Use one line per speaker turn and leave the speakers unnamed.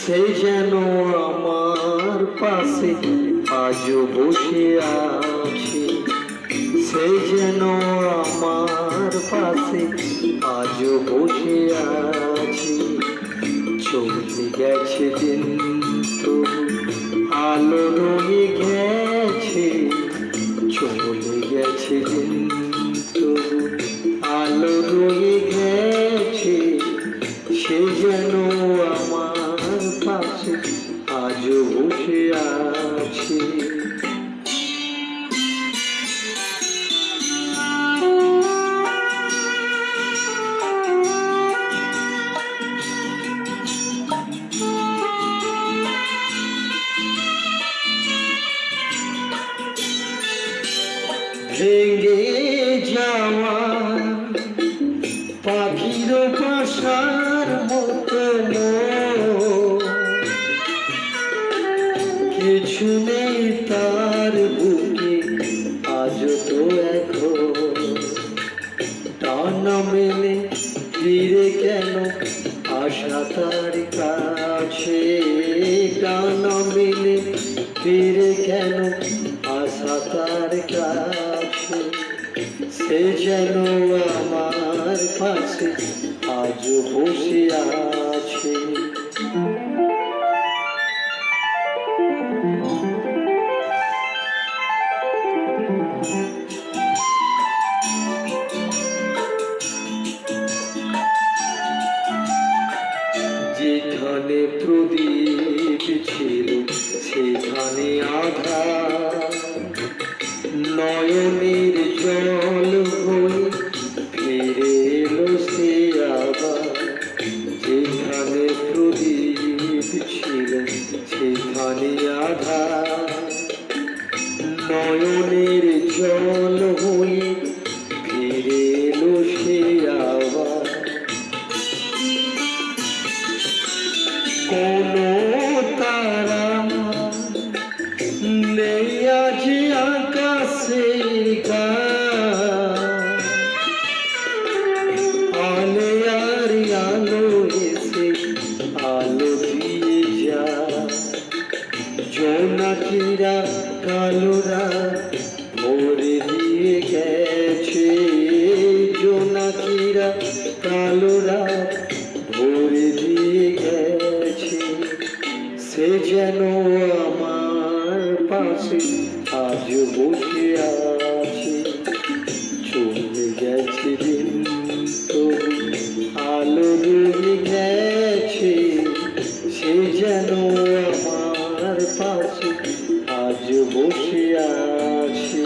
সে যেন আমার পাশে আজও বসে আছে, সে যেন আমার পাশে আজও বসে আছে। চলে গেছে দিন তো আলো রয়ে গেছে, চলে গেছে দিন তো আলো রয়ে গেছে। সে যেন আমার পাশে আজও বসে আছে। ভেঙে যাওয়া পাখির বাসার মতো কিছু নেই তার বুকে আজ তো এখন। টানা মেলে ফিরে কেন আশা তার কাছে, টানা মেলে ফিরে কেন আশা তার কাছে। সে যেন আমার পাশে আজও বসে আছে। যেখানে প্রদীপ ছিল সেখানে আধার, নয়নের জল হয়ে ফিরে এলো সে আবার। যেখানে প্রদীপ ছিল সেখানে আধার, নয়নের জল হয়ে ফিরে এলো সে আবার। কোনো তারা নেই আজ আকাশে আলে আর আলো এসে আলো দিয়ে যা। জোনাকিরা কালোরা ভরে দিয়ে গেছে, জোনাকিরা কালোরা ভরে দিয়ে গেছে। সে যেন আমার পাশে আজও বসে আছে। চলে গেছে দিন তো আলো রয়ে গেছে, সে যেন আমার পাশে আজও বসে আছে।